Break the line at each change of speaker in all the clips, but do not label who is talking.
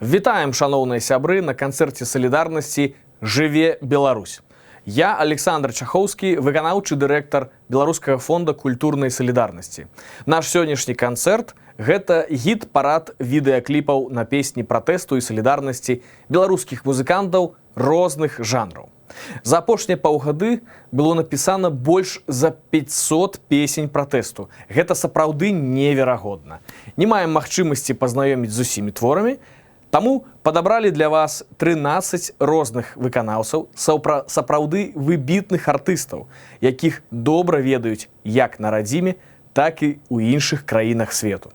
Вітаем, шановные сябры, на канцэрце салідарнасці «Жыве Беларусь». Я Александр Чахоўскі, выканаўчы дырэктар Беларускага фонда культурнай салідарнасці. Наш сённяшні канцэрт – гэта гід-парад відэакліпаў на песні пратэсту і салідарнасці беларускіх музыкантаў розных жанраў. За апошнія паўгады было напісана больш за 500 песень пратэсту. Гэта сапраўды неверагодна. Не маем магчымасці пазнаёміць з усімі творамі, таму падабралі для вас 13 розных выканаўцаў, сапраўды выбітных артыстаў, якіх добра ведаюць як на радзіме, так і ў іншых краінах свету.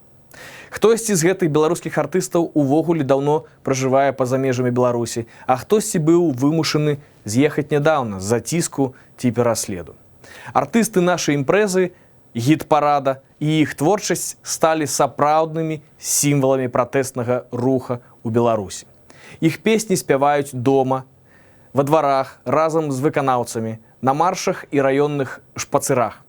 Хтосьці з гэтых беларускіх артыстаў увогуле даўно пражывае па-за межамі Беларусі, а хтосьці быў вымушаны з'ехаць нядаўна з-за ціску ці пераследу. Артысты нашай імпрэзы, гід-парада і іх творчасць сталі сапраўднымі сімваламі пратэснага руха у Беларусі. Іх песні спяваюць дома, во дварах, разам з выканаўцамі, на маршах і раённых шпацырах.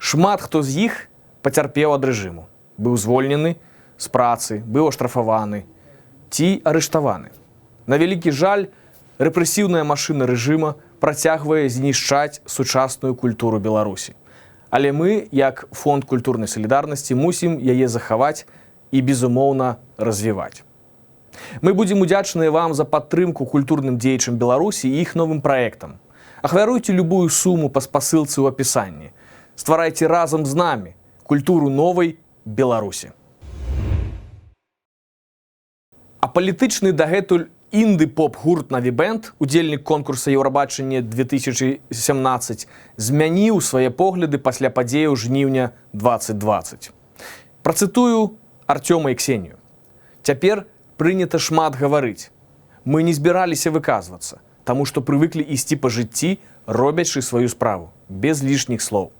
Шмат хто з іх пацярпеў ад рэжыму. Быў звольнены з працы, быў аштрафаваны ці арыштаваны. На вялікі жаль, рэпрэсіўная машына рэжыма працягвае знішчаць сучасную культуру Беларусі. Але мы, як фонд культурнай салідарнасці, мусім яе захаваць і, безумоўна, развіваць. Мы будзем удзячныя вам за падтрымку культурным дзеячам Беларусі і іх новым праектам. Ахвяруйце любую суму па спасылцы ў апісанні. Стварайце разам з намі культуру новай Беларусі. Апалітычны дагэтуль інды-поп-гурт «Навібэнд», удзельнік конкурса Еўрабачання 2017, змяніў свае погляды пасля падзеяў жніўня 2020. Працытую Артёма і Ксенію. Цяпер прынята шмат гаварыць. Мы не збіраліся выказвацца, таму што прывыклі ісці па жыцці, робячы сваю справу, без лішніх слоў.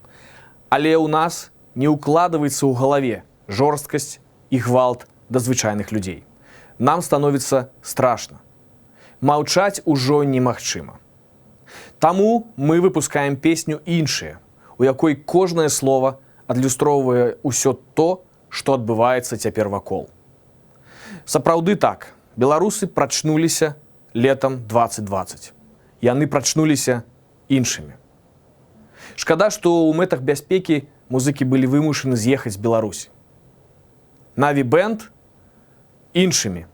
Але ў нас не ўкладваецца ў галаве жорсткасць і гвалт да звычайных людзей. Нам становіцца страшна. Маўчаць ужо немагчыма. Таму мы выпускаем песню «Іншыя», у якой кожнае слова адлюстроўвае ўсё то, што адбываецца цяпер вакол. Сапраўды так, беларусы прачнуліся летам 2020. Яны прачнуліся іншымі. Шкада, што ў мэтах бяспекі музыкі былі вымушаны з'ехаць з Беларусі. «Навібэнд» іншымі.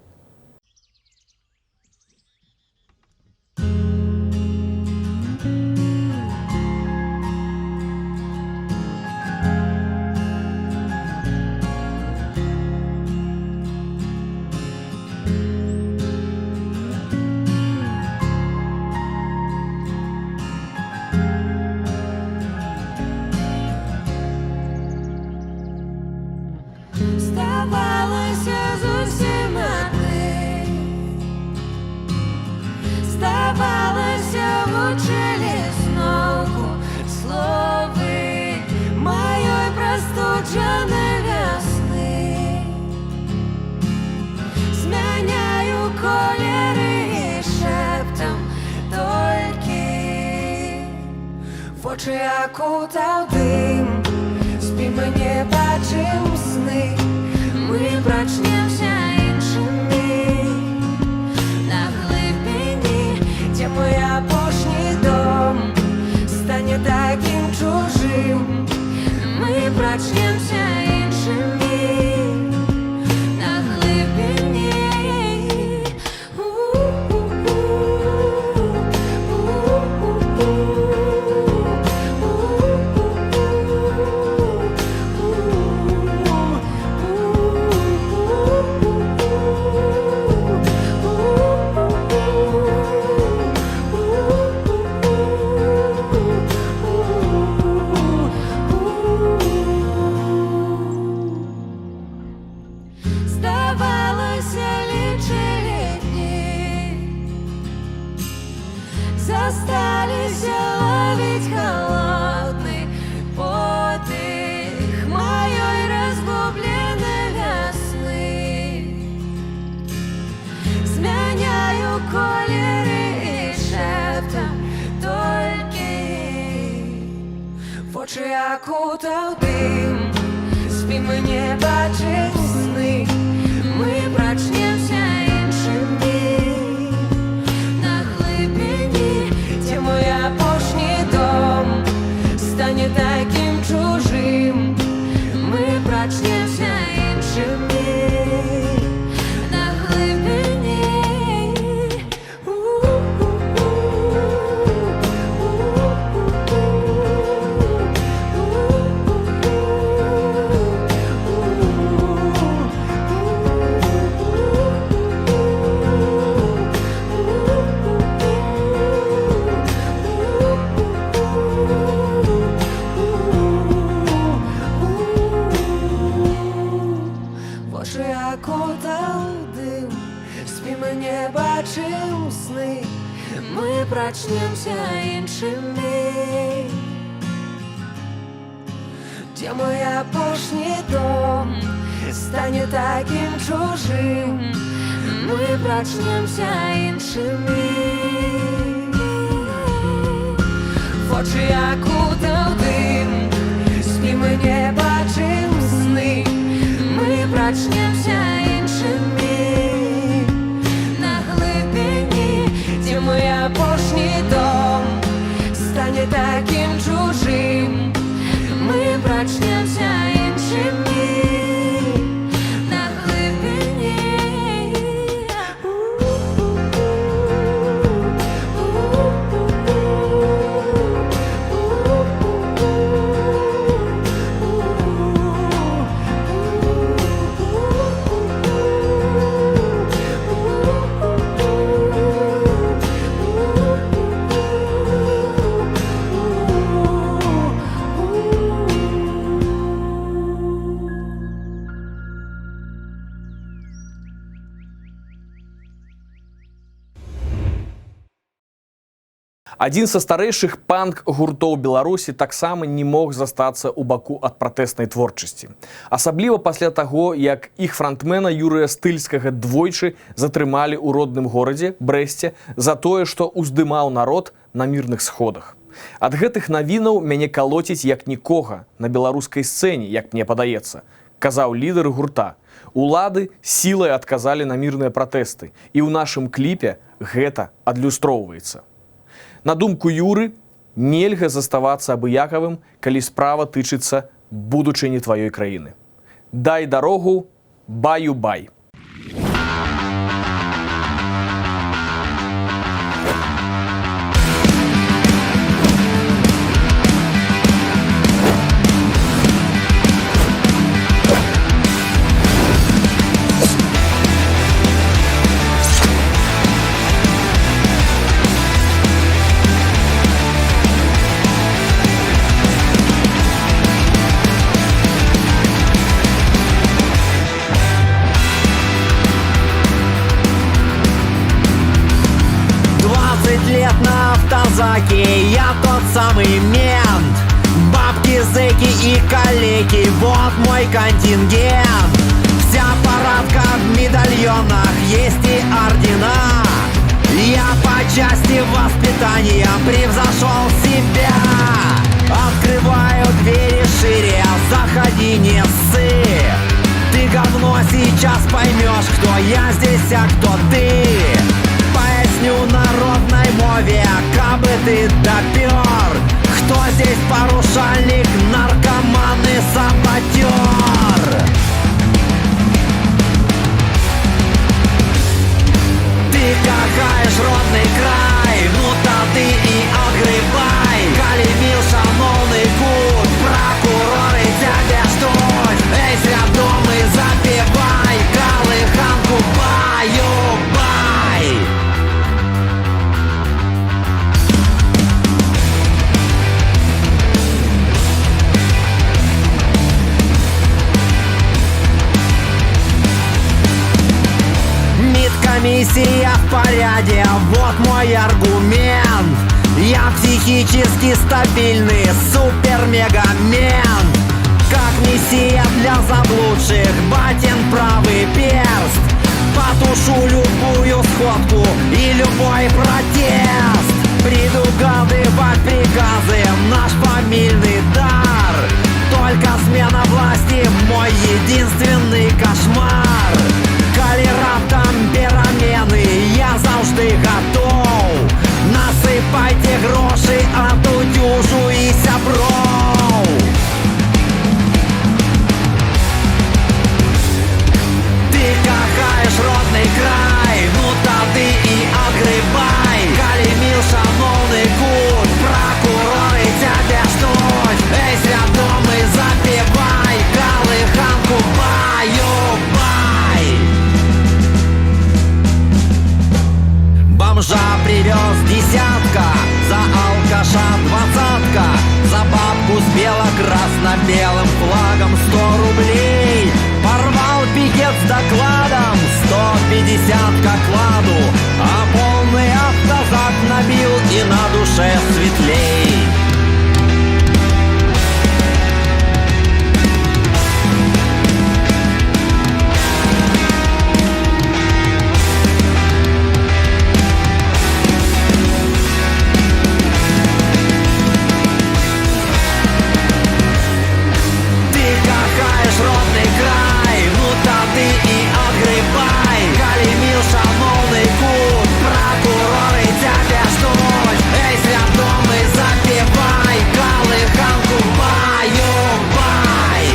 Здавалася зусім адны, здавалася вучылі зноўку словы маёй прастуджанай вясны. Змяняю колеры і шэптам толькі вочы акутаў дым. Спім мы не бачым сны, мы прачнемся іншымі. На глыбіні, дзе мой апошні дом стане такім чужым, мы прачнемся іншымі. На глыбіні. Здавалася, лічылі дні, засталіся ловіць халодны подых маёй разгубленай вясны. Змяняю колеры і шэптам толькі вочы акутаў дым. Спім мы не бачым сны, мы прачнемся прачнемся іншими. Де мой апошні дом стане таким чужим, ми прачнемся іншими. В очі як утав дим, спім і не бачим сни, ми прачнемся іншими. На глибині, де мой апошній дом стане таким чужим, ми прачнемся іншими. На глибині.
Адзін са старэйшых панк-гуртоў Беларусі таксама не мог застацца ў баку ад пратэснай творчасці. Асабліва пасля таго, як іх франтмена Юрыя Стыльскага двойчы затрымалі ў родным горадзе, Брэсце, за тое, што ўздымаў народ на мірных сходах. Ад гэтых навінаў мяне калоціць як нікога на беларускай сцэне, як мне падаецца, казаў лідар гурта. Улады сілай адказалі на мірныя пратэсты, і ў нашым кліпе гэта адлюстроўваецца. На думку Юры, нельга заставацца абыякавым, калі справа тычыцца будучыні тваёй краіны. Дай дарогу, баю-бай.
Лет на автозаке, я тот самый мент. Бабки, зэки и калеки, вот мой контингент. Вся парадка в медальонах, есть и ордена. Я по части воспитания превзошел себя. Открываю двери шире, заходи, не ссы. Ты говно, сейчас поймешь, кто я здесь, а кто ты. Поясню народной мове, кабы ты допер. Кто здесь порушальник, наркоман и саботер? Ты какаешь родный край, ну то ты и огребай. Калі міл шановный гуд, прокуроры тебя ждут. Эй, свядомый, запевай, колыханку баю-бай. Медкомиссия в порядке, вот мой аргумент. Я психически стабильный супер-мегамент. Как мессия для заблудших, батин правый перст. Потушу любую сходку и любой протест. Предугадывать приказы — наш фамильный дар. Только смена власти — мой единственный кошмар. Калі раптам перамены, я заўжды готов. Насыпайте грошы, атудзюжу і сяброў. Ты кахаешь родный край, ну тады і огребай. Калі міл шановны гуд, прокуроры тебя ждут. Эй, свядомый, запевай, колыханку баю-бай. Бомжа привез десятка, за алкаша двадцатка, за бабку с бело-красно-белым флагом 100 рублей. Порвал пикет с докладом, 150 к окладу, а полный автозак набил душе светлей. Родный край, ну тады і агрыбай. Калі міўша моўны кут, пракуроры цябе ждуць. Эй, свядомы, запівай, калыханку баю-бай.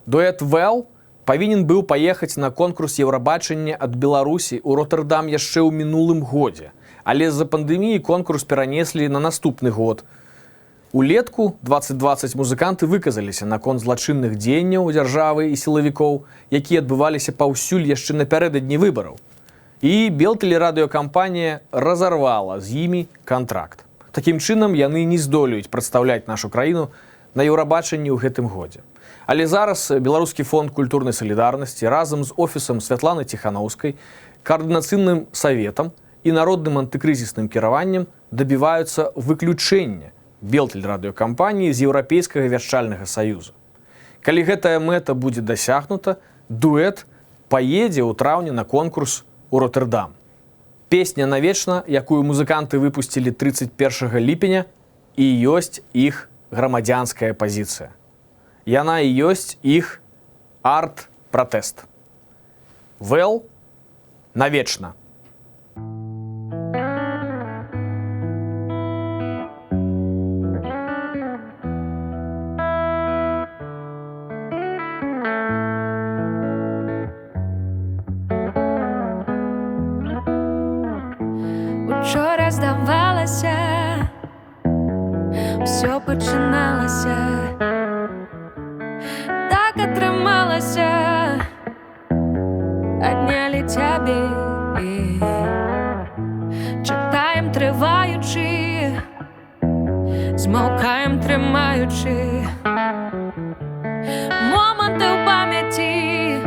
Дуэт «Вэл» павінен быў паехаць на конкурс Еўрабачання ад Беларусі ў Ротэрдам яшчэ ў мінулым годзе. Але з-за пандэміі конкурс перанеслі на наступны год. Улетку 2020 музыканты выказаліся наконт злачынных дзеянняў дзяржавы і сілавікоў, якія адбываліся паўсюль яшчэ напярэдадні выбараў. І Белтэлерадыёкампанія разарвала з імі кантракт. Такім чынам яны не здолеюць прадстаўляць нашу краіну на Еўрабачанні ў гэтым годзе. Але зараз Беларускі фонд культурнай салідарнасці разам з офісам Святланы Ціханаўскай, каардынацыйным саветам і народным антыкрызісным кіраваннем дабіваюцца выключэння Белтэлерадыёкампаніі з Еўрапейскага вяшчальнага саюза. Калі гэтая мэта будзе дасягнута, дуэт паедзе ў траўні на конкурс у Ротэрдам. Песня «Навечна», якую музыканты выпусцілі 31 ліпеня, і ёсць іх грамадзянская пазіцыя. Яна і ёсць іх арт-пратэст. «Вэл» навечна.
Учора здавалася, усё пачыналася, так атрымалася, аднялі цябе і чакаем трываючы, змаўкаем трымаючы моманты ў памяці,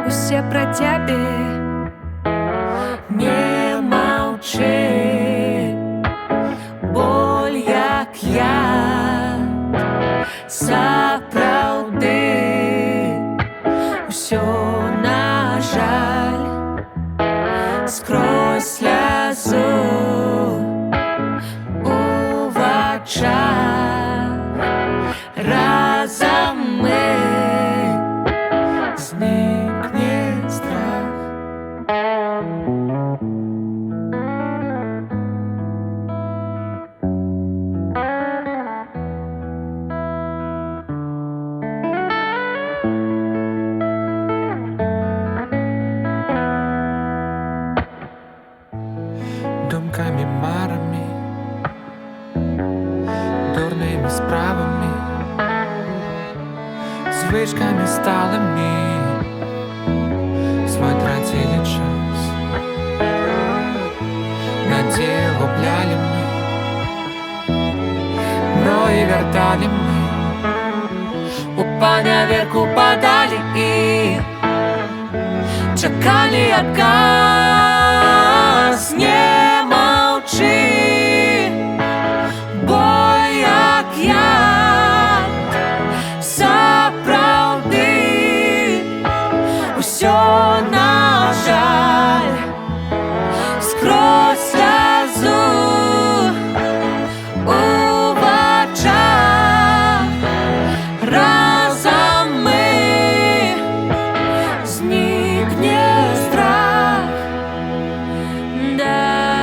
усе пра цябе. Не маўчы, боль як яд, сапраўды усё, на жаль, скрозь слязу у вачах, разам мы знікне страх.
Думками, марами, дурными справами, звычками сталыми, свой тратили час. Надею губляли мы, мроі вярталі мы, у паняверку падалі і чакалі адказ. Не маўчы, боль як яд, сапраўды усё, на жаль, скрозь слязу у вачах, разам мы знікне страх. Да.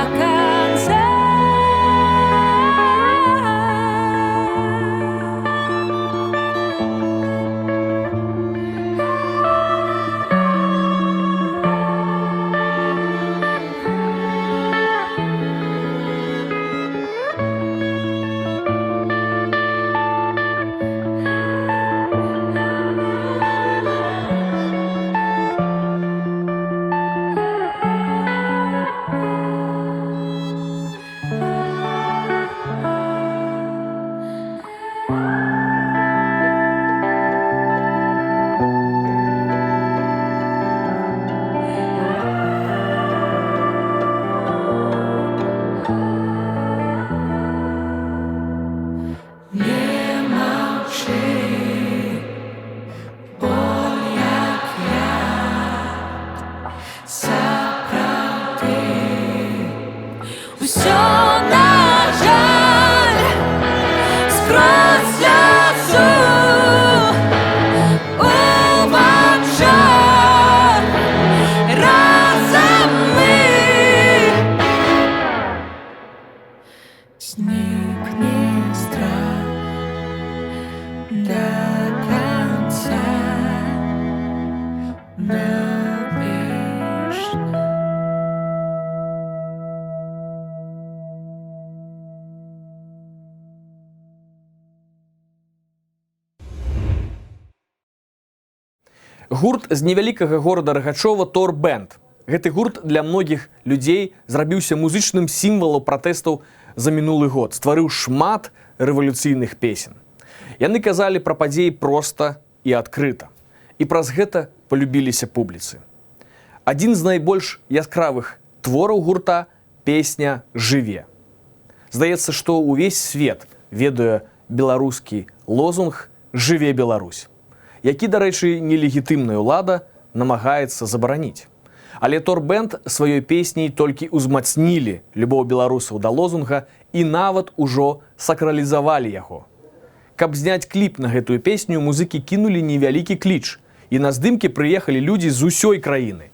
скрозь сльозу у очах. Разом мы зникнет страх до конца навечно.
Гурт з невялікага горада Рагачова Тор Бэнд. Гэты гурт для многіх людзей зрабіўся музычным сімвалам пратэстаў за мінулы год, стварыў шмат рэвалюцыйных песен. Яны казалі пра падзеі проста і адкрыта. І праз гэта палюбіліся публіцы. Адзін з найбольш яскравых твораў гурта – песня «Жыве». Здаецца, што ўвесь свет ведае беларускі лозунг «Жыве Беларусь», які, дарэчы, нелегітымная ўлада намагаецца забараніць. Але Тор Бэнд сваёй песняй толькі ўзмацнілі любоў беларусаў да лозунга і нават ужо сакралізавалі яго. Каб зняць кліп на гэтую песню, музыкі кінулі невялікі кліч, і на здымкі прыехалі людзі з усёй краіны.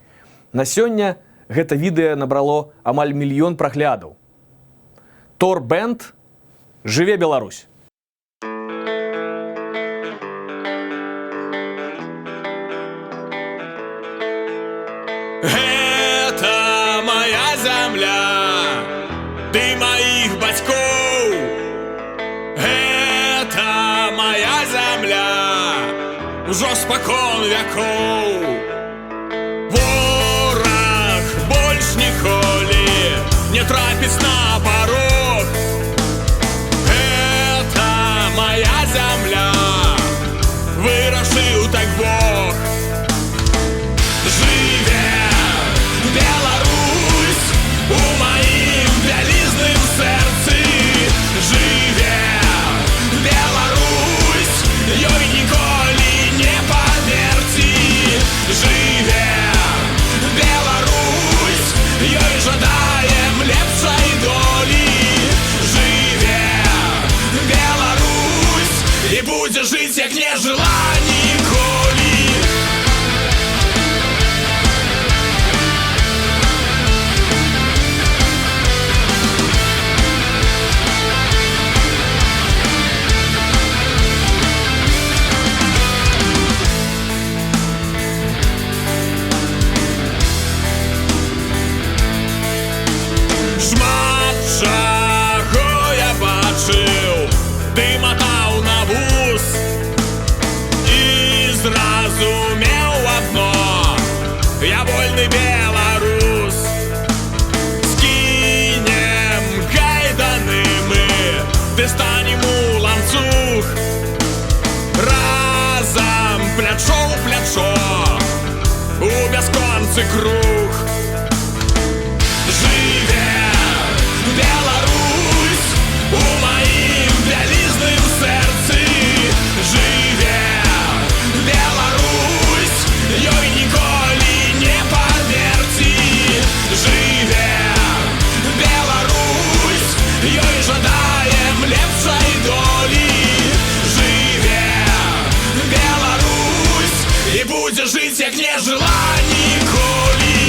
На сёння гэта відэа набрало амаль 1 мільён праглядаў. Тор Бэнд, жыве Беларусь!
Гэта моя зямля, ты маіх бацькоў. Гэта моя зямля, ужо спакон вякоў. Вораг больш ніколі не трапіць на парог. Гэта моя зямля, вырашыў так Бог. Жыве Беларусь у маім вялізным сэрцы. Жыве Беларусь, ёй ніколі не памерці. Жыве Беларусь, ёй жадаем лепшай долі. Жыве Беларусь, і будзе жыць, як не жыла ніколі. Шмат чаго я бачыў, ты матаў на вус і зразумеў адно: я вольны беларус. Скінем кайданы мы, ды станем у ланцуг. Разам плячо ў плячо у бясконцы круг. Жыве Беларусь у маім вялізным сэрцы. Жыве Беларусь, ёй ніколі не памерці. Жыве Беларусь, ёй жадаем лепшай долі. Жыве Беларусь, і будзе жыць, як не жыла ніколі.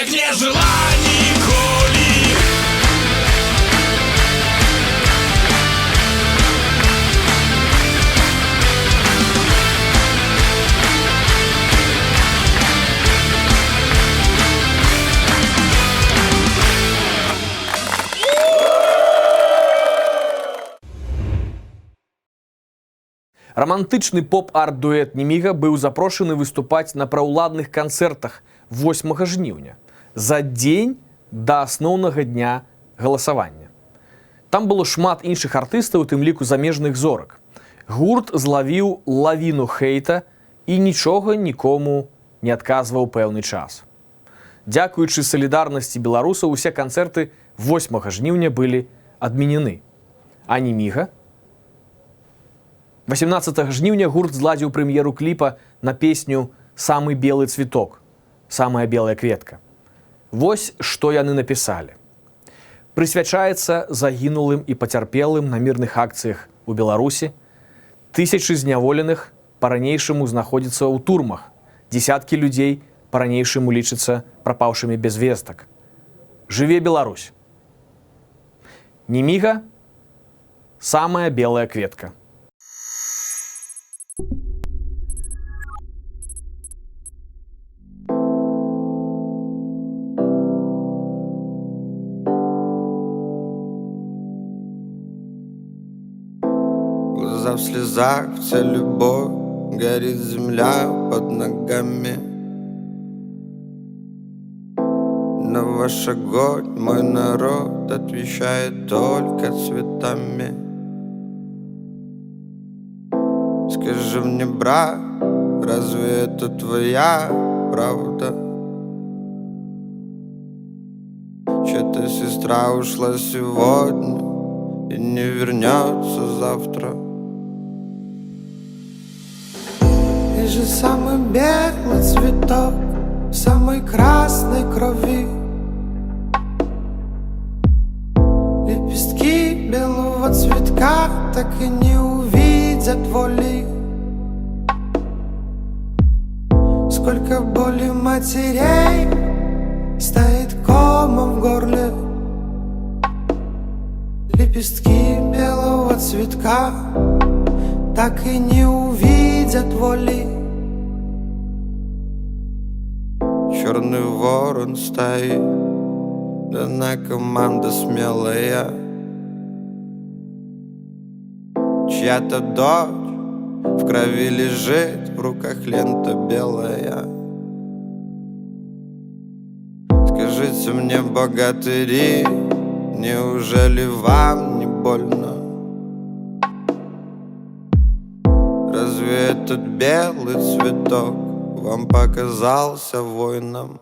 всех нежеланий коли.
Романтычны поп-арт-дуэт Неміга быў запрошаны выступаць на праўладных канцэртах 8 жніўня, за дзень да асноўнага дня галасавання. Там было шмат іншых артыстаў, у тым ліку замежных зорак. Гурт злавіў лавіну хейта і нічога нікому не адказваў пэўны час. Дзякуючы салідарнасці беларусаў, усе канцэрты 8 жніўня былі адменены. А Неміга? 18 жніўня гурт зладзіў прэм'еру кліпа на песню «Самы белы цветок», «Самая белая кветка». Вось што яны напісалі. Прысвячаецца загінулым і пацярпелым на мірных акцыях у Беларусі, тысячы зняволеных па-ранейшаму знаходзяцца ў турмах, дзесяткі людзей па-ранейшаму лічацца прапаўшымі без вестак. Жыве Беларусь! Неміга – «Самая белая кветка».
Глаза в слезах, вся любовь, горит земля под ногами. На ваш огонь мой народ отвечает только цветами. Скажи мне, брат, разве это твоя правда? Чья-то сестра ушла сегодня и не вернется завтра. Ты же самый белый цветок в самой красной крови. Лепестки белого цветка так и не увидят воли. Сколько боли матерей стоит комом в горле. Лепестки белого цветка так и не увидят воли. Черный ворон стоит, да на команда смелая. Чья-то дочь в крови лежит, в руках лента белая. Скажите мне, богатыри, неужели вам не больно? Разве этот белый цветок вам показался воином?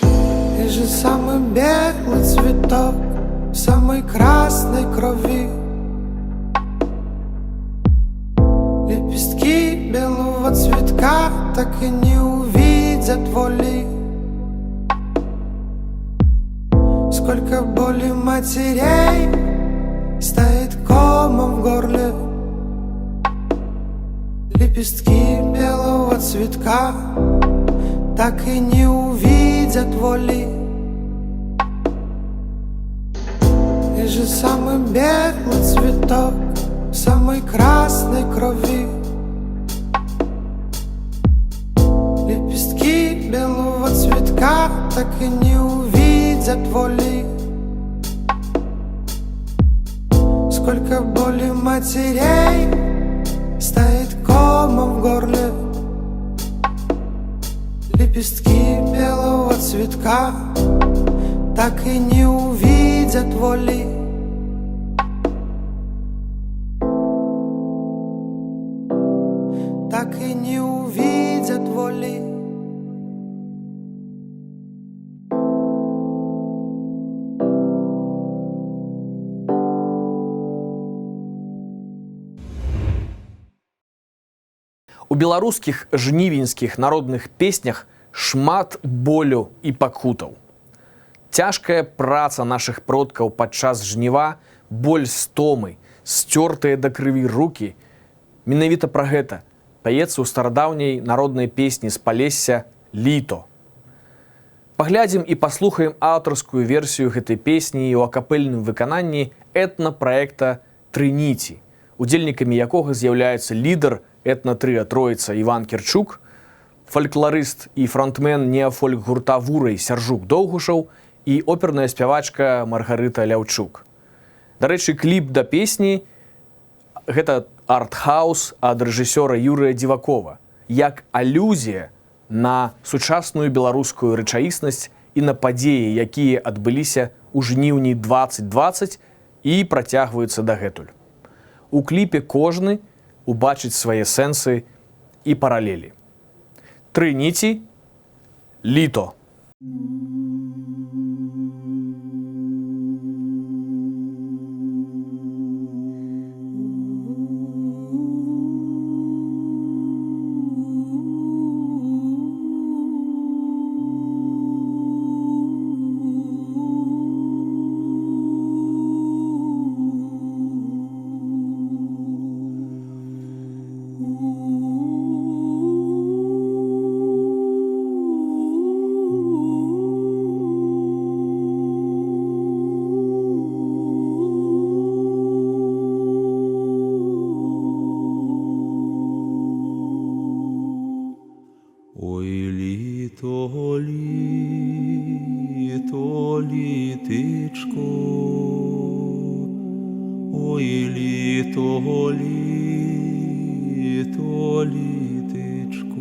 Ты же самый белый цветок в самой красной крови. Лепестки белого цветка так и не увидят воли. Сколько боли матерей стоит комом в горле. Лепестки белого цветка так и не увидят воли. Ты же самый белый цветок в самой красной крови. Лепестки белого цветка так и не увидят воли. Сколько боли матерей стоит комом в горле. Лепестки белого цветка так и не увидят воли. Так и не увидят воли.
У беларускіх жнівеньскіх народных песнях шмат болю і пакутаў. Цяжкая праца нашых продкаў падчас жніва, боль стомы, сцёртыя да крыві рукі. Менавіта пра гэта паецца ў старадаўняй народнай песні з Палесся «Літо». Паглядзім і паслухаем аўтарскую версію гэтай песні ў акапельным выкананні этна-праекта «Тры ніці», удзельнікамі якога з'яўляюцца лідар этна-трыа «Троіца» Іван Кірчук, фалькларыст і фронтмен неафольк-гурта «Вурай» Сяржук Доўгушаў і оперная спявачка Маргарыта Ляўчук. Дарэчы, кліп да песні – гэта арт-хаус ад рэжысёра Юрыя Дзівакова, як алюзія на сучасную беларускую рэчаіснасць і на падзеі, якія адбыліся ў жніўні 2020 і працягваюцца дагэтуль. У кліпе кожны убачыць свае сэнсы і паралелі. «Тры ніці», «Літо».
Ой, літо, літо, літичко, ой, літо, літо, літичко,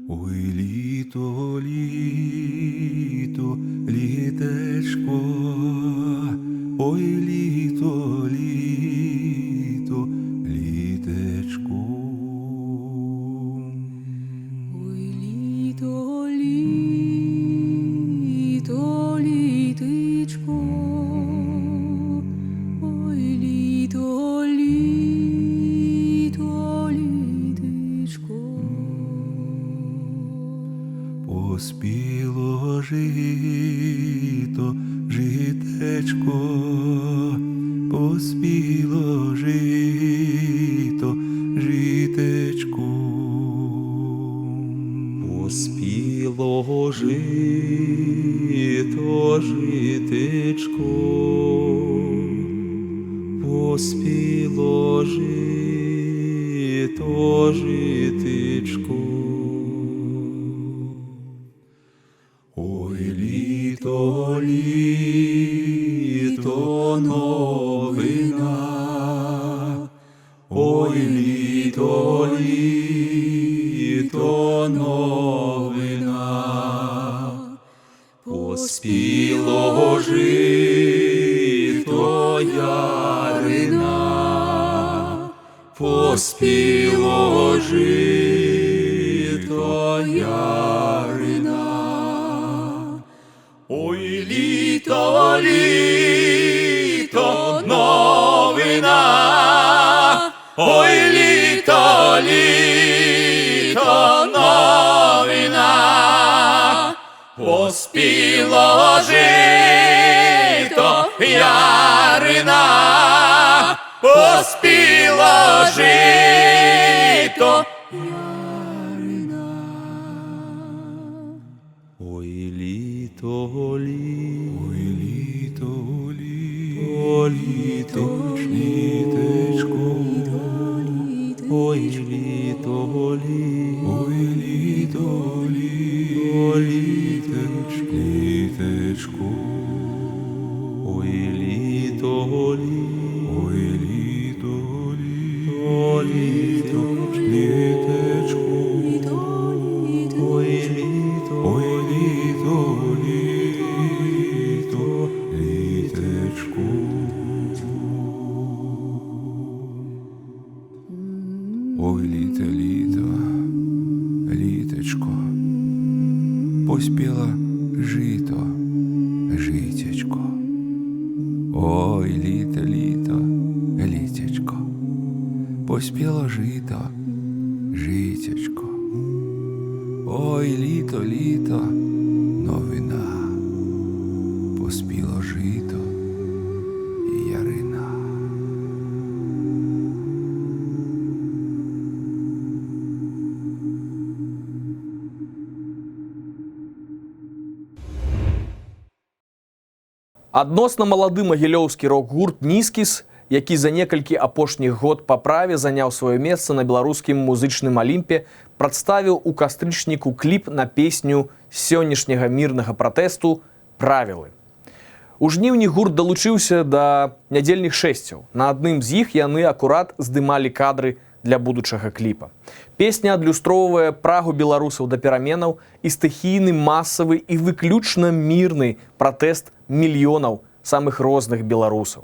ой, літо, літо, літечко, ой, літо, літо, літечко. Поспіло жито, житечко, поспіло жито, житечко, поспіло жито, житечко, поспіло жито, житечко. Ой, літо, літо, новина, ой, літо, літо, новина, поспіло жито, ярина, поспіло жито, ярина. Ой, літо, літо, новина, ой, літо, літо, новина, поспіло жито, ярина, поспіло жито, ярина. Ой, літо, літо, літо, літечко, ой, літо, літо, літечко, ой, літо, літечко, ой, літо, літечко. Ой, літо, літечко, поспіло жито, житечко. Ой, літо, літечко, поспіло жито, житечко. Ой, літо, новина, поспіло жито, ярина.
Адносна малады магілёўскі рок-гурт «Нізкіс», які за некалькі апошніх год па праве заняў сваё месца на беларускім музычным алімпе, прадставіў у кастрычніку кліп на песню сённяшняга мірнага пратэсту «Правілы». У жніўні гурт далучыўся да нядзельных шэсцяў. На адным з іх яны акурат здымалі кадры для будучага кліпа. Песня адлюстроўвае прагу беларусаў да пераменаў і стыхійны масавы і выключна мірны пратэст мільёнаў самых розных беларусаў.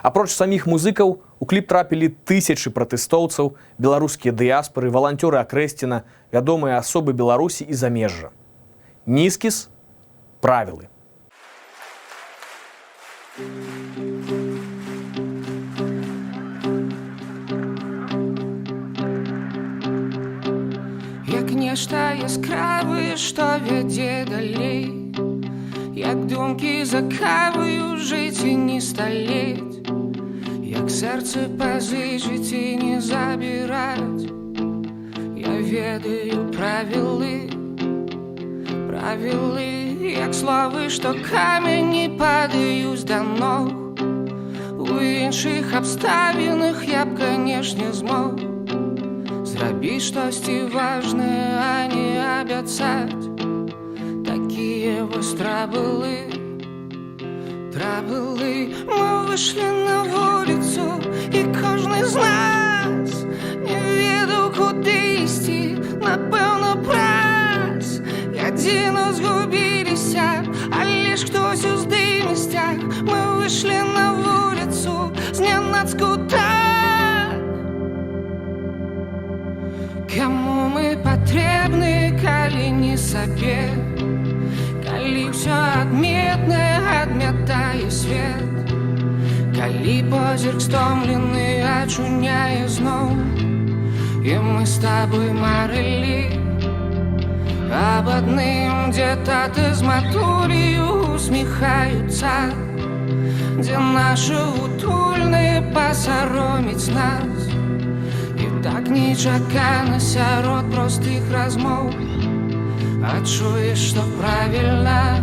Апроч саміх музыкаў, у кліп трапілі тысячы пратэстоўцаў, беларускія дыяспары, валанцёры Акрэсціна, вядомыя асобы Беларусі і замежжа. «Нізкіс. Правілы».
Як нешта яскравае, што вядзе далей, як думкі закаваю жыць і не сталець, як сэрца пазычыць і не забіраць. Я ведаю правілы, правілы, як словы, што камені падаюць да ног. У іншых абставінах я б, канешне, змог зрабіць штосьці важнае, а не абяцаць. Такія вось трабылы, трабылы. Мы выйшлі на вуліцу, і кожны з нас не ведаў, куды ісці, напэўна, праз. Адзіно згубіліся, але ж хтось уздымісцях. Мы выйшлі на вуліцу знянацку так. Каму мы патрэбны, калі не сабе, калі ўсё адметнае адмятае свет, калі позірк стомлены ачуняе зноў, і мы з табой марылі аб адным, дзе таты з матулею усміхаюцца, дзе нашы утульныя пасароміць нас. І так нечакана сярод простых размоў адчуеш, што правільна,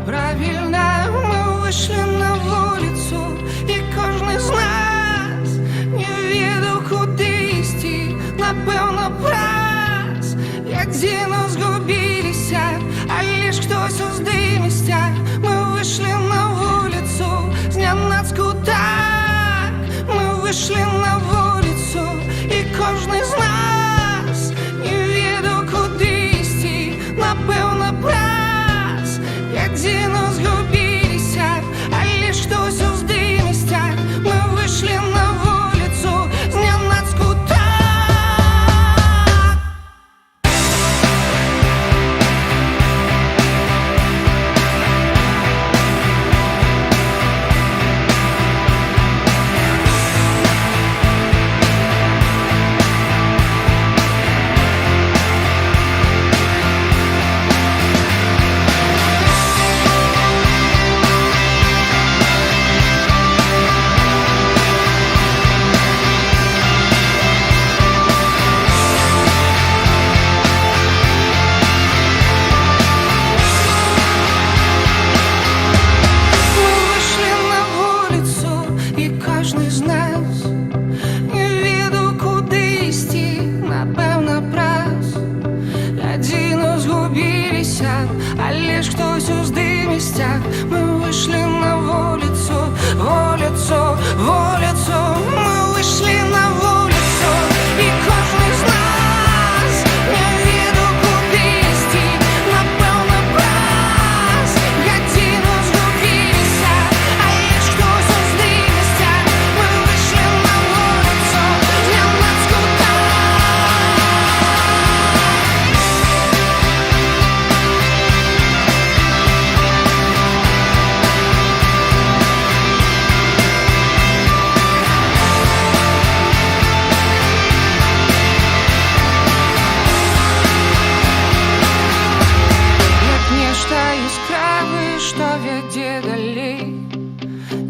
правільна. Мы выйшлі на вуліцу, і кожны з нас не ведаў, куды ісці, напэўна, праз. Адзіно згубіліся, але ж хтось уздымісцях. Мы выйшлі на вуліцу знянацку так. Мы выйшлі на вуліцу, і кожны з нас не ведаў, куды ісці, напэўна, праз. Адзіно згубіліся, але ж хтось уздымісцях. Мы выйшлі на вуліцу знянацку так. Але ж хтось уздымісцях. Мы выйшлі на вуліцу, вуліцу, вуліцу. Мы выйшлі на вуліцу, і кожны з нас не ведаў, куды ісці, напэўна, праз. Гадзіну згубіліся, але ж хтось уздымісцях. Мы выйшлі на вуліцу знянацку так.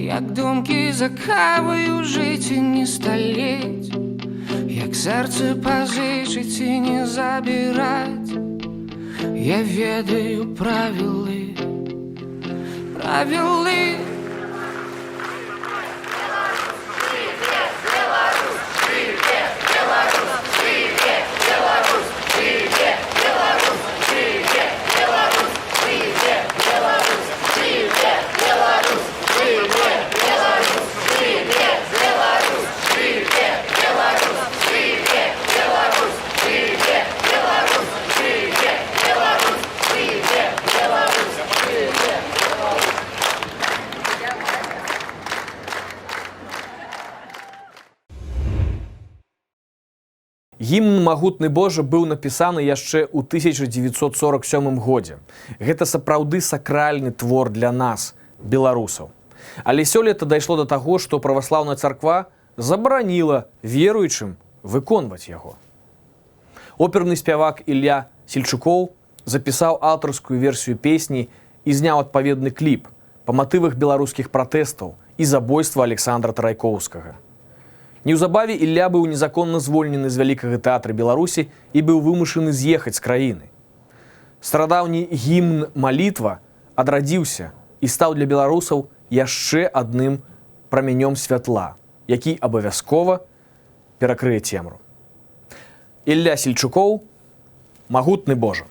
Як думкі закаваю жыць і не сталець, як сэрца пазычыць і не забіраць. Я ведаю правілы, повели.
Гімн «Магутны Божа» быў напісаны яшчэ ў 1947 годзе. Гэта сапраўды сакральны твор для нас, беларусаў. Але сёлета дайшло да таго, што праваслаўная царква забараніла веруючым выконваць яго. Оперны спявак Ілля Сельчукоў запісаў аўтарскую версію песні і зняў адпаведны кліп па матывах беларускіх пратэстаў і забойства Александра Трайкоўскага. Неўзабаве Ілля быў незаконна звольнены з вялікага тэатра Беларусі і быў вымушаны з'ехаць з краіны. Старадаўні гімн «Малітва» адрадзіўся і стаў для беларусаў яшчэ адным прамянём святла, які абавязкова перакрые цемру. Ілля Сельчукоў, «Магутны Божа».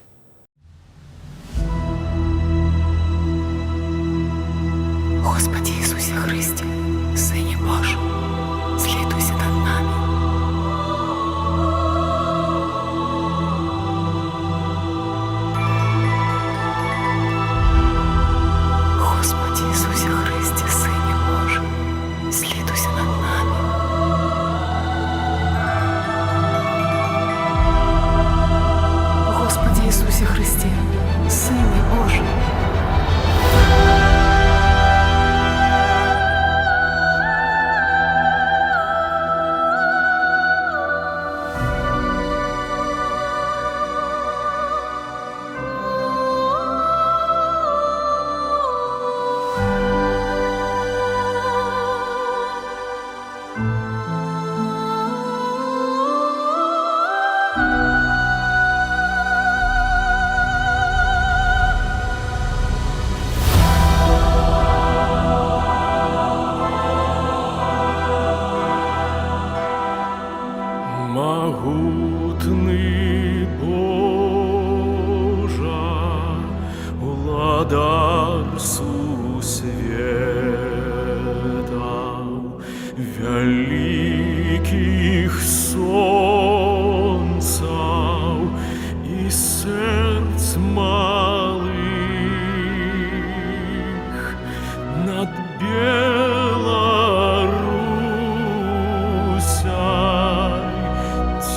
Господи Иисусе Христе, Сыне Божий, злитуйся над нами. Господи Иисусе Христе, Сыне Божий, злитуйся над нами. Господи Иисусе Христе, Сыне Божий.
Могутный Божа, владар сусвета, великих солнцев и сердц малых над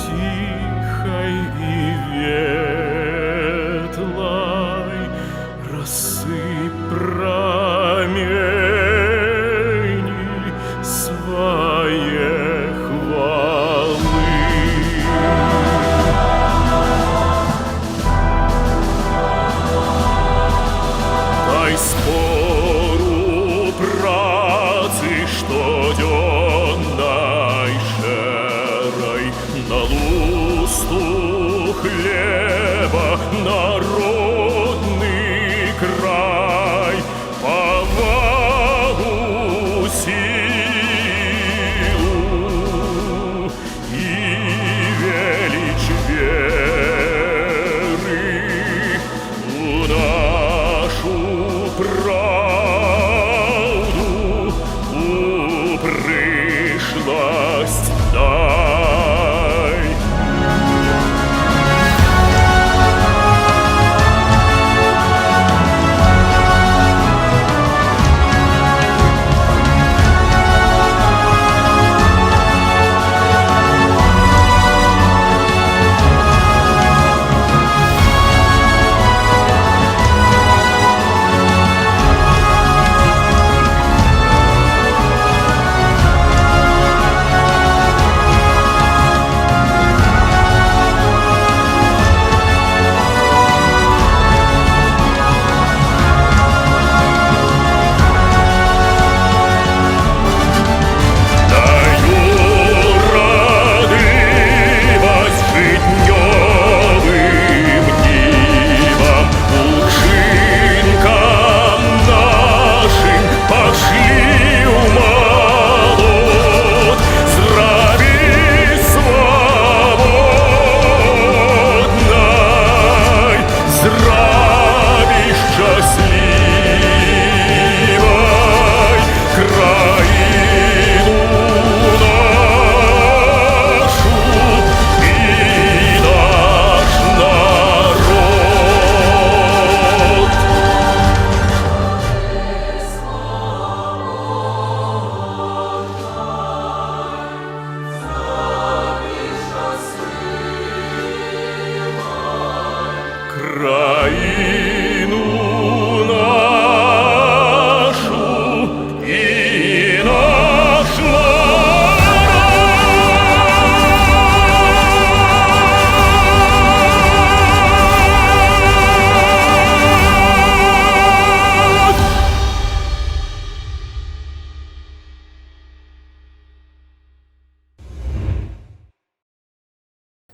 тихой и ветлой рассыпь промени своей хвалы. Дай спору працы, что дённой шерой на лусту хлеба народный край повагу, силу и величь веры в нашу правду, у пришлость дай.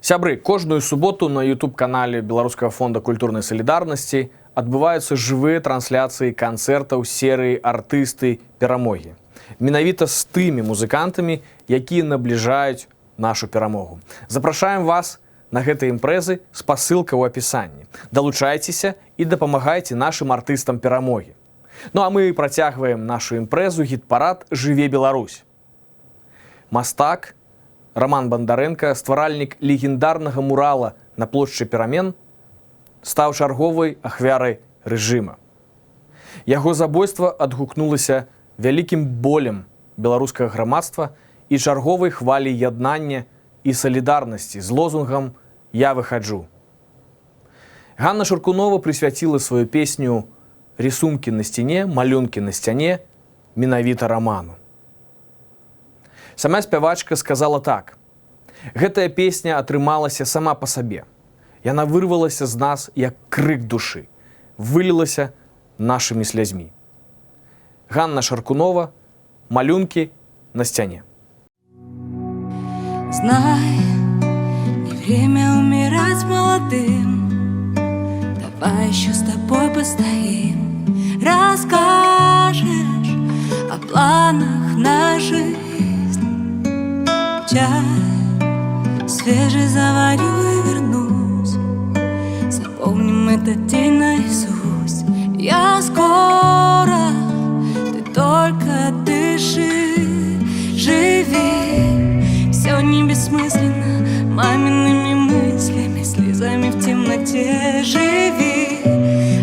Сябры, кожную суботу на YouTube-канале Беларускага фонда культурнай салідарнасці адбываюцца жывыя трансляцыі канцэртаў серыі «Артысты перамогі». Менавіта з тымі музыкантамі, якія набліжаюць нашу перамогу. Запрашаем вас на гэтыя імпрэзы, спасылка ў апісанні. Далучайцеся і дапамагайце нашым артыстам перамогі. Ну а мы працягваем нашу імпрэзу гіт-парад «Жыве Беларусь». Мастак Роман Бондаренко, стваральнік легендарнага мурала на плошчы Перамен, стаў чарговай ахвярай рэжыма. Яго забойства адгукнулася вялікім болем беларускага грамадства і чарговай хваляй яднання і салідарнасці з лозунгам «Я выхаджу». Ганна Шаркунова прысвяціла сваю песню «Рисунки на сцяне, малюнкі на сцяне» менавіта раману. Сама спявачка сказала так: «Гэтая песня атрымалася сама па сабе. Яна вырвалася з нас, як крык душы, вылілася нашымі слязьмі». Ганна Шаркунова, «Малюнки на стене».
Знай, не время умирать молодым. Давай еще с тобой постоим. Расскажешь о планах на жизнь. Чай свежий заварю и вернусь. Запомним этот день наизусть. Я скоро, ты только дыши, живи. Все не бессмысленно, мамиными мыслями, слезами в темноте. Живи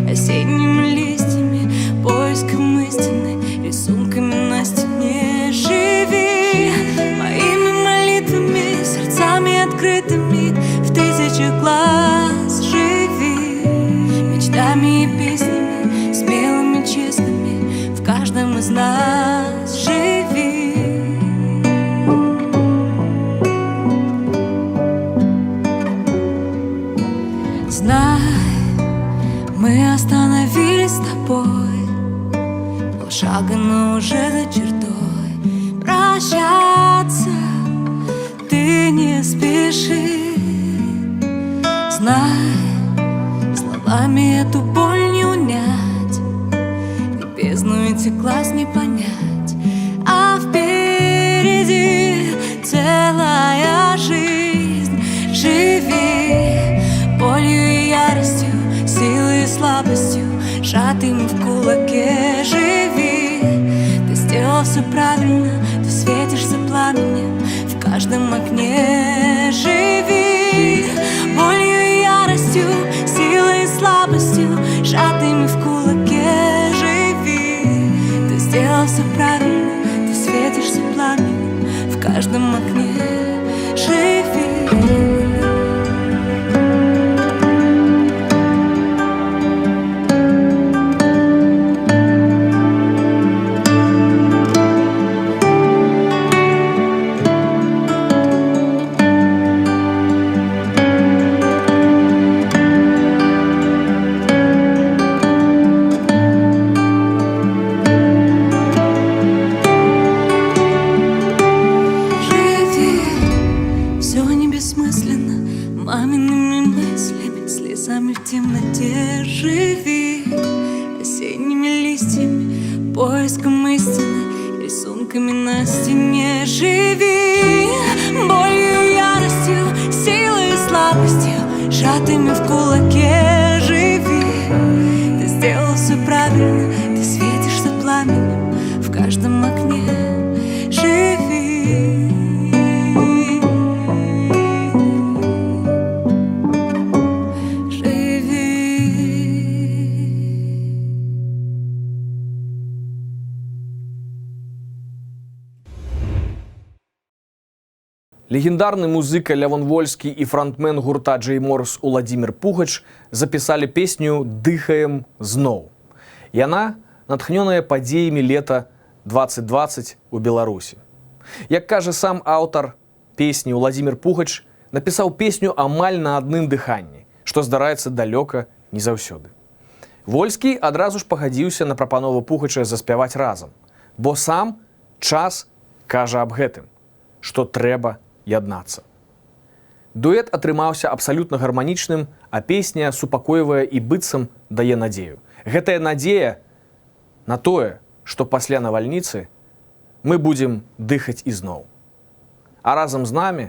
осенними листьями, поиском истины, рисунками на стене. Живи моими молитвами, сердцами открытыми в тысячах глаз. Живи мечтами и песнями, смелыми, честными в каждом из нас. Живи. Знай, мы остановились с тобой, полшага, но уже за чертой. Прощаться ты не спеши. Знай, словами эту боль не унять, и бездну эти глаз не понять. А впереди целая жизнь. Живи болью и яростью, силой и слабостью, сжатыми в кулаке. Живи, ты сделал все правильно, ты светишься пламенем в каждом окне. Живи болью и яростью, силой и слабостью, сжатыми в кулаке. Живи, ты сделал все правильно, ты светишься пламенем в каждом окне. Живи. Мамиными мыслями, слезами в темноте. Живи осенними листьями, поиском истины, рисунками на стене. Живи болью и яростью, силой и слабостью, сжатыми в кулаке. Живи, ты сделал все правильно, ты светишься пламенем в каждом окне. Живи.
Легендарны музыка Лявон Вольскі і фронтмен гурта Джей Морс Уладзімір Пугач запісалі песню «Дыхаем зноў». Яна натхнёная падзеямі лета 2020 у Беларусі. Як кажа сам аўтар песні Уладзімір Пугач, напісаў песню амаль на адным дыханні, што здараецца далёка не заўсёды. Вольскі адразу ж пагадзіўся на прапанову Пугача заспяваць разам, бо сам час кажа аб гэтым, што трэба яднацца. Дуэт атрымаўся абсалютна гарманічным, а песня супакойвае і быццам дае надзею. Гэтая надзея на тое, што пасля навальніцы мы будзем дыхаць ізноў. А разам з намі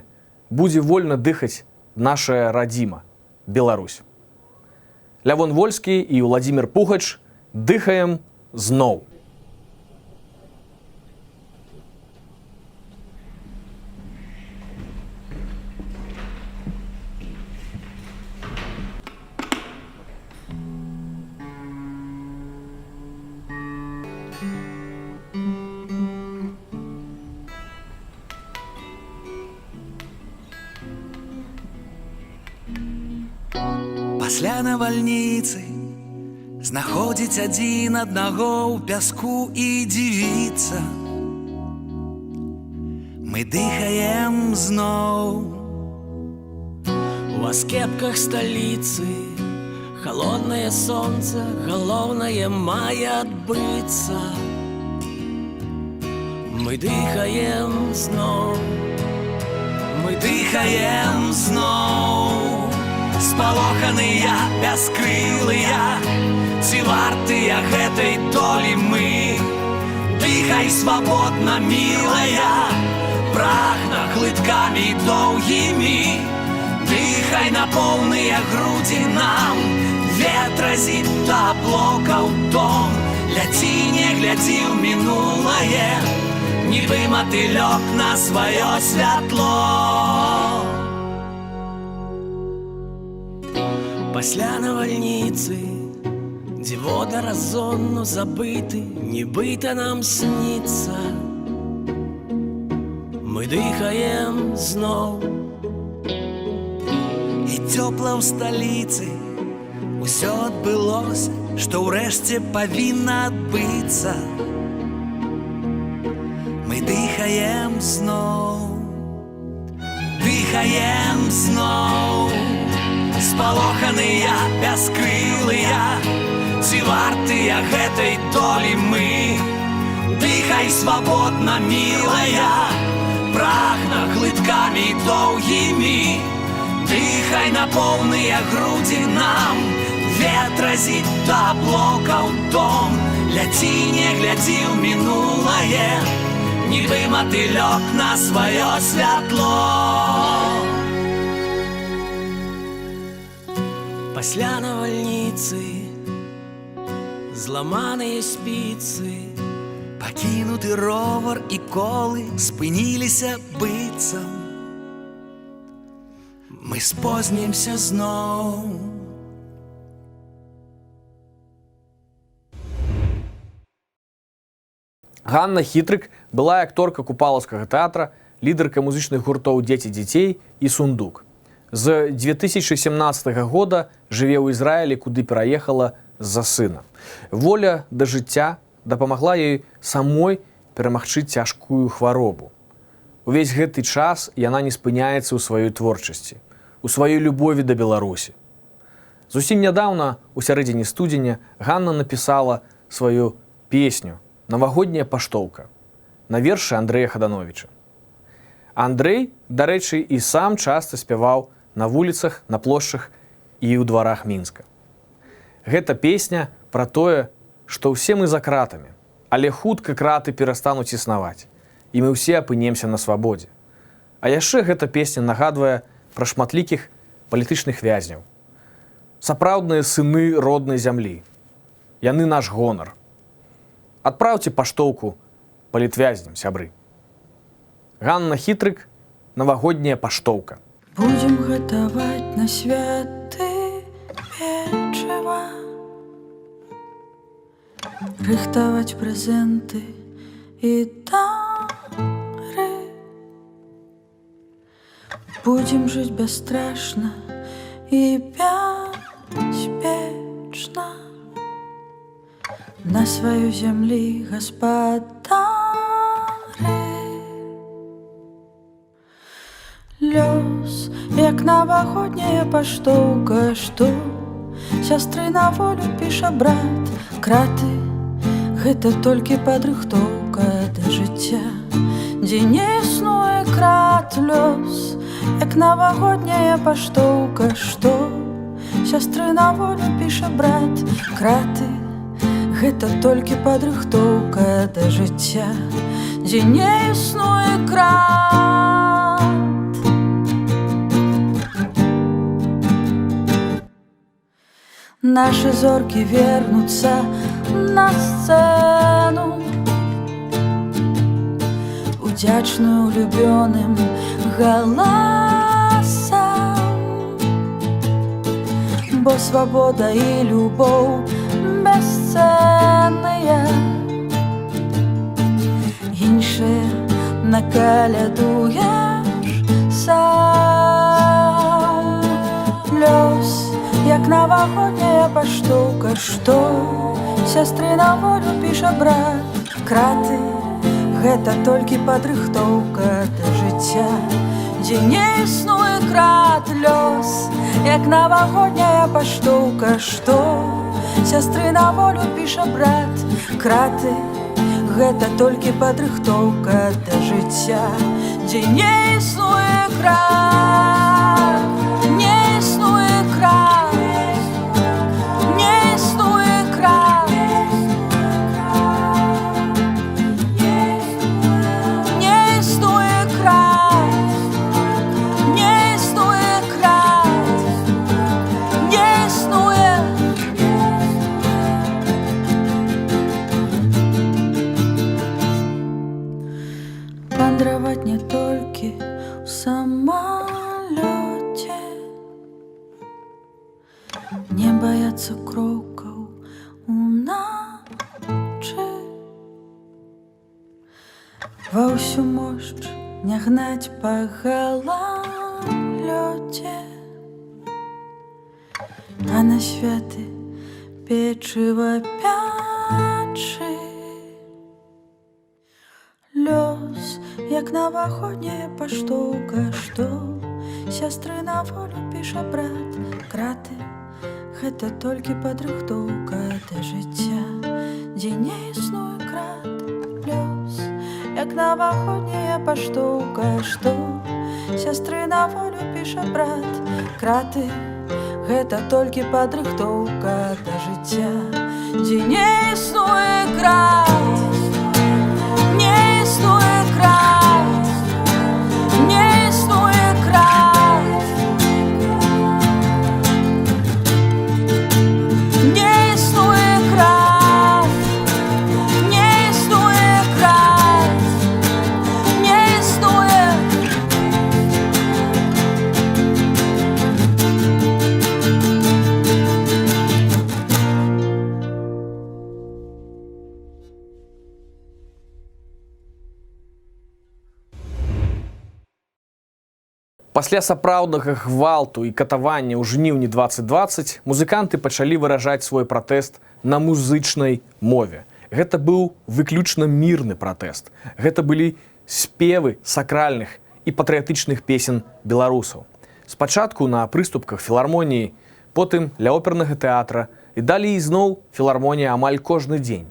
будзе вольна дыхаць нашая радзіма, Беларусь. Лявон Вольскі і Владзімір Пугач дыхаем зноў.
Пасля навальніцы знаходзіць адзін аднаго ў пяску і дзівіцца. Мы дыхаем зноў.
У аскепках сталіцы холоднае сонца, галоўнае мае адбыцца. Мы дыхаем зноў.
Мы дыхаем зноў. Спалоханыя, бяскрылыя, ці вартыя гэтай долі мы? Дыхай свабодна, мілая, прагна глыткамі доўгімі. Дыхай на поўныя грудзі нам, ветразі да блокаў дом. Ляці, не глядзі ў мінулае, нібы матылёк на сваё святло.
Пасля навальніцы дзівота разонну забыты, нібыта нам сніцца. Мы дыхаем зноў.
І цёпла ў сталіцы усё адбылося, што ўрэшце павінна адбыцца. Мы дыхаем зноў. Дыхаем зноў. Спалоханыя, бяскрылыя, ці вартыя гэтай долі мы? Дыхай свабодна, мілая, прагна глыткамі доўгімі. Дыхай на поўныя грудзі нам, ветразі да блокаў дом. Ляці, не глядзі ў мінулае, нібы матылёк на сваё святло.
Пасля навальніцы зламаныя спіцы,
пакінуты ровар і колы спыніліся быццам. Мы спознімся зноў.
Ганна Хітрык была акторка купалаўскага тэатра, лідарка музычных гуртоў «Дзеці дзяцей» і «Сундук». З 2017 года жыве ў Ізраілі, куды пераехала з-за сына. Воля да жыцця дапамагла ёй самой перамагчы цяжкую хваробу. Увесь гэты час яна не спыняецца ў сваёй творчасці, у сваёй любові да Беларусі. Зусім нядаўна, у сярэдзіне студзеня, Ганна напісала сваю песню «Навагодняя паштоўка» на вершы Андрэя Хадановіча. Андрэй, дарэчы, і сам часта спяваў на вуліцах, на плошчах і ў дварах Мінска. Гэта песня пра тое, што ўсе мы за кратамі, але хутка краты перастануць існаваць, і мы ўсе апынемся на свабодзе. А яшчэ гэта песня нагадвае пра шматлікіх палітычных вязняў. Сапраўдныя сыны роднай зямлі. Яны наш гонар. Адпраўце паштоўку палітвязням, сябры. Ганна Хітрык, «Навагодняя паштоўка».
Будем гатаваць на святы печыва, рыхтаваць прэзенты і дары. Будем жыць бясстрашна і бяспечна на сваёй зямлі гаспадары. Лёс, як навагодняя паштоўка, што сястры на волю піша брат. Краты — гэта толькі падрыхтоўка да жыцця, дзе не існуе крат. Лёс, як навагодняя паштоўка, што сястры на волю піша брат. Краты — гэта толькі падрыхтоўка да жыцця, дзе не існуе крат. Нашы зоркі вернуцца на сцэну, удзячную улюбёным галасам, бо свабода і любоў бесцэнныя, іншыя накалядуеш сам. Лёс, як навагодняя паштоўка, што сястры на волю піша брат. Краты — гэта толькі падрыхтоўка да жыцця, дзе не існуе крат. Лёс, як навагодняя паштоўка, што сястры на волю піша брат. Краты — гэта толькі падрыхтоўка да жыцця, дзе не існуе крат. Не існуе крат. Не існуе крат. Не існуе крат. Не існуе крат. Не існуе. Вандраваць не толькі ў самалёце, не баяцца крокаў уначы, ва ўсю мошч не гнаць па галалёдзе, а на святы печыва пячы. Лёс, як навагодняя паштоўка, што сястры на волю піша брат. Краты — гэта толькі падрыхтоўка да жыцця, дзе не існуе крат. Лёс, як навагодняя паштоўка, што сястры на волю піша брат. Краты — гэта толькі падрыхтоўка да жыцця, дзе не існуе крат. Не існуе крат. Не існуе крат. Не існуе крат. Не існуе крат. Не існуе.
Пасля сапраўднага гвалту і катавання ў жніўні 2020 музыканты пачалі выражаць свой пратэст на музычнай мове. Гэта быў выключна мірны пратэст. Гэта былі спевы сакральных і патрыятычных песен беларусаў. Спачатку на прыступках філармоніі, потым ля опернага тэатра і далей ізноў філармонія амаль кожны дзень.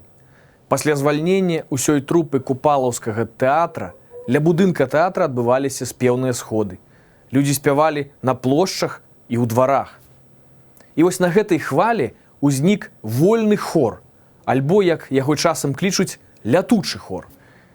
Пасля звальнення ўсёй трупы купалаўскага тэатра ля будынка тэатра адбываліся спеўныя сходы. Людзі спявалі на плошчах і ў дварах. І вось на гэтай хвалі ўзнік вольны хор, альбо, як яго часам клічуць, лятучы хор.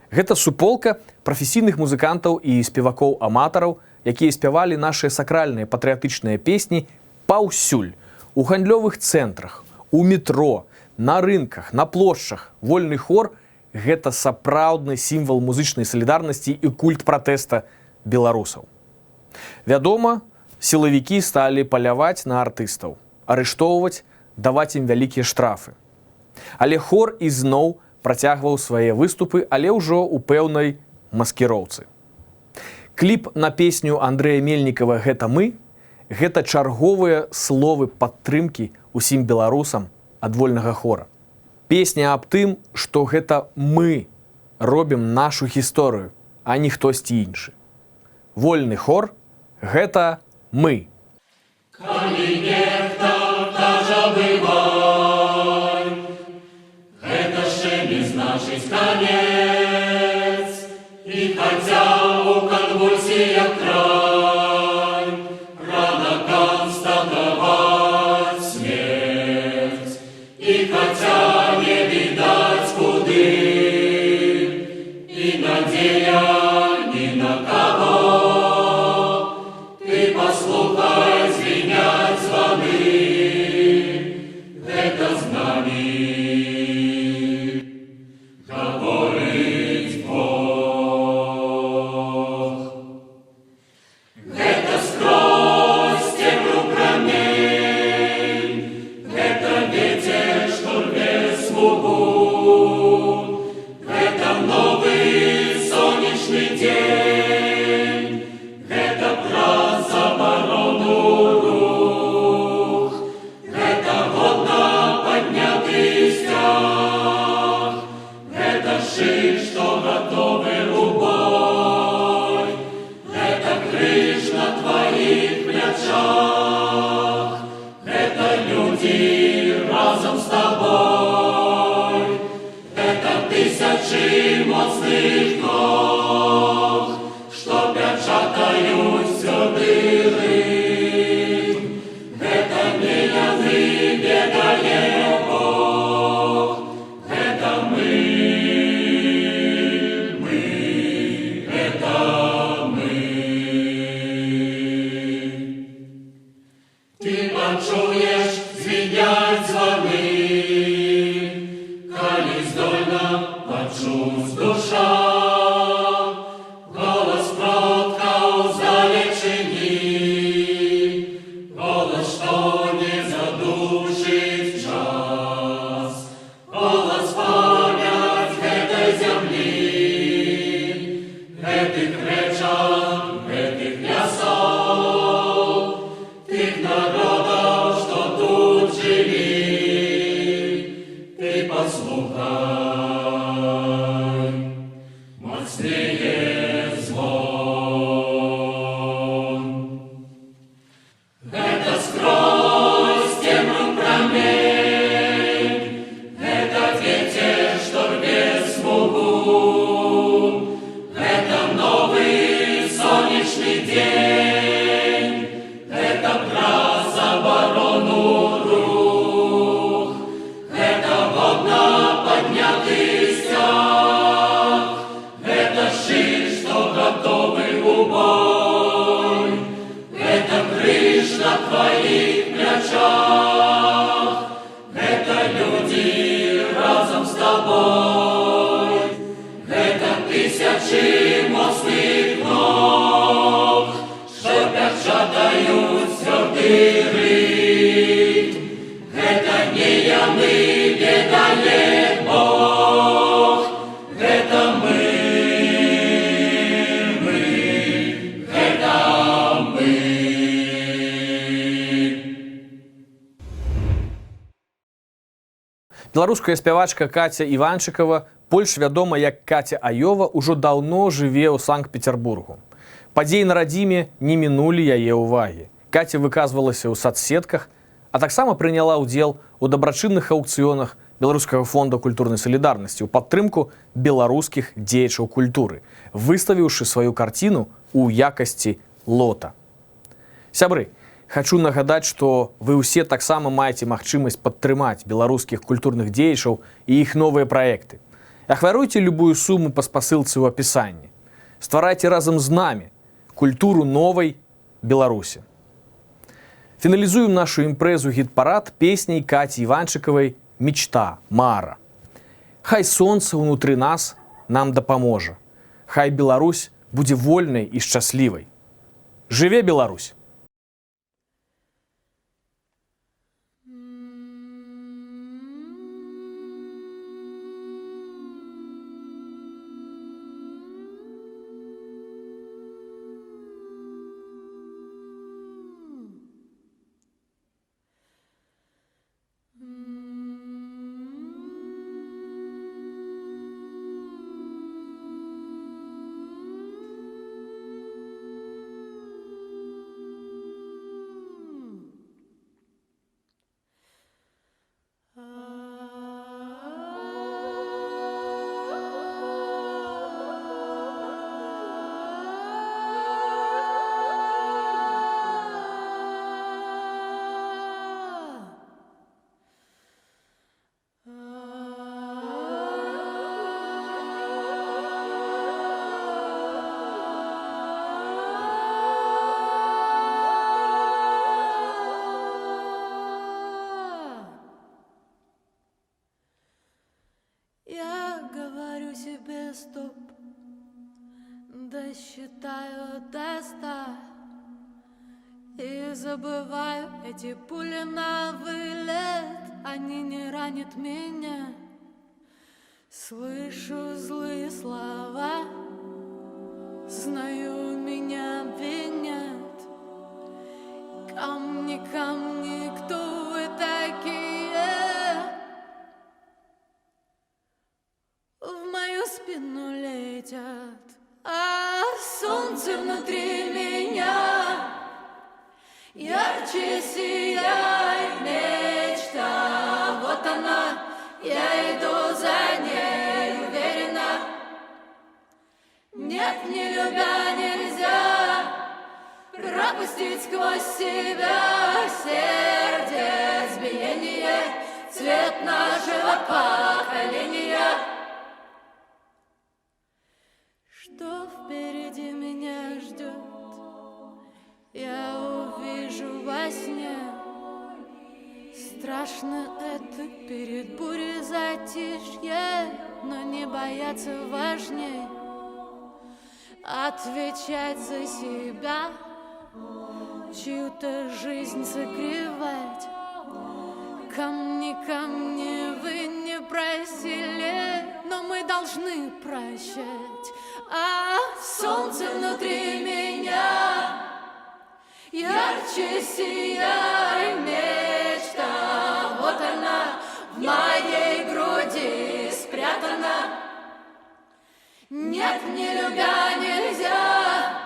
Гэта суполка прафесійных музыкантаў і спевакоў-аматараў, якія спявалі нашыя сакральныя патрыятычныя песні паўсюль, у гандлёвых цэнтрах, у метро, на рынках, на плошчах. Вольны хор — гэта сапраўдны сімвал музычнай салідарнасці і культ пратэста беларусаў. Вядома, сілавікі сталі паляваць на артыстаў, арыштоўваць, даваць ім вялікія штрафы. Але хор ізноў працягваў свае выступы, але ўжо ў пэўнай маскіроўцы. Кліп на песню Андрэя Мельнікава «Гэта мы» — гэта чарговыя словы падтрымкі ўсім беларусам ад вольнага хора. Песня аб тым, што гэта мы робім нашу гісторыю, а не хтосьці іншы. Вольны хор — гэта мы.
Калі нехта кажа бывай, гэта ще не значить конец, і хаця у конвульсіях край, плечах. Это люди разом с тобой, это тысячи моцных ног, что печатают все дыры. Это не яны бегает Бог, это это мы. Ты почуешь звенять звоны, коли здольно почусь душа, голос продка уздалечени, голос, что не задушит в час, голос память этой земли, этих речах, этих лясов, тих народов, что тут жили. Ты послухай, мощнее звон. Это сквозь темную промень, это ветер, что рвет смугу, это новый солнечный день, это брат за оборону рук, это водно поднятый стяг, это щит, что готовый убой, это крыш на твоих плечах, это люди разом с тобой, это тысячи моцных ног, что печатают все дыры. Это не яны бегает Бог, это мы, это мы.
Беларуская спявачка Катя Іванчыкова, больш вядома як Катя Аёва, ужо даўно жыве ў Санкт-Петербургу. Падзеі на радзіме не мінулі яе ўвагі. Катя выказвалася ў сацсетках, а таксама прыняла ўдзел у дабрачынных аўкцыёнах Беларускага фонда культурнай салідарнасці ў падтрымку беларускіх дзеячаў культуры, выставіўшы сваю карціну ў якасці лота. Сябры, хочу нагадаць, што вы ўсе таксама маеце магчымасць падтрымаць беларускіх культурных дзеячаў і іх новыя праекты. Ахвяруйце любую суму па спасылцы ў апісанні. Стварайце разам з намі культуру новай Беларусі. Фіналізуем нашу імпрэзу гід-парад песняй Каці Іванчыкавай «Мечта, мара». Хай сонца ўнутры нас нам дапаможа. Хай Беларусь будзе вольнай і шчаслівай. Жыве Беларусь!
стоп, досчитаю до 100 и забываю эти пули на вылет. Они не ранят меня. Слышу злые слова, знаю, меня обвинят. Камни, камни, кто вы такие? В мою спину летят, а солнце внутри меня. Ярче сияй, мечта, вот она, я иду за ней уверенно. Нет, не любя нельзя пропустить сквозь себя сердец биение, цвет нашего поколения. Что впереди меня ждет, я увижу во сне. Страшно это перед бурей затишье, но не бояться важней. Отвечать за себя, чью-то жизнь согревать. Камни, камни вы не просили, но мы должны прощать. А солнце внутри меня ярче сияй, мечта, вот она в моей груди спрятана. Нет, не любя нельзя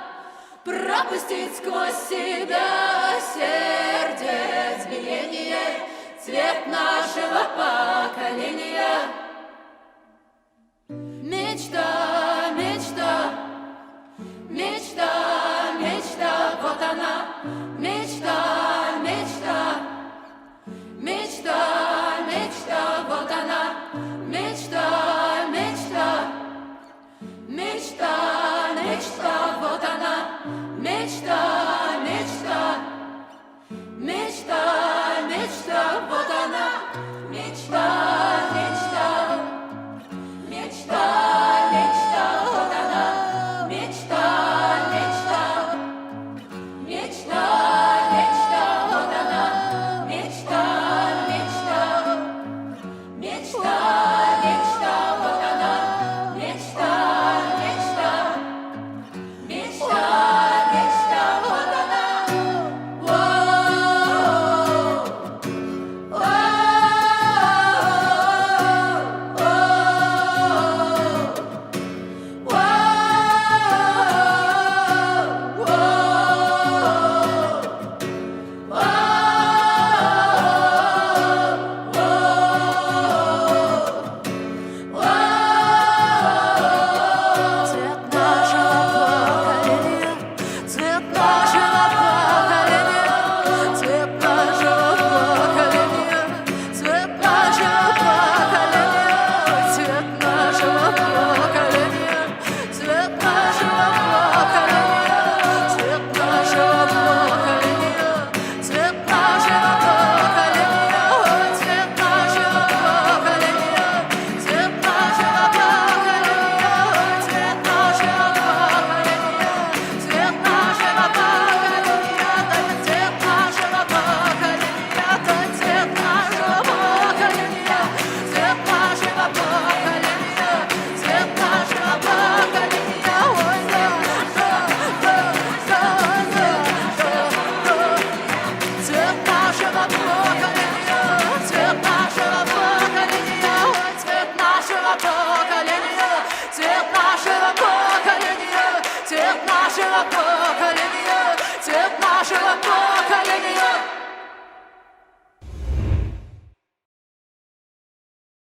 пропустить сквозь себя сердец биение, цвет нашего поколения. Мечта, мечта, мечта, мечта, вот она. Мечта, мечта, мечта, мечта, вот она. Мечта, мечта, мечта, мечта, вот она. Мечта, мечта, мечта, мечта, вот она. Мечта, мечта, мечта, мечта, вот она. Мечта, мечта, мечта, мечта, вот она. Мечта, мечта, мечта, мечта, вот она. Мечта, мечта, мечта, мечта, вот она. Цвет нашего поколения, цвет нашего поколения.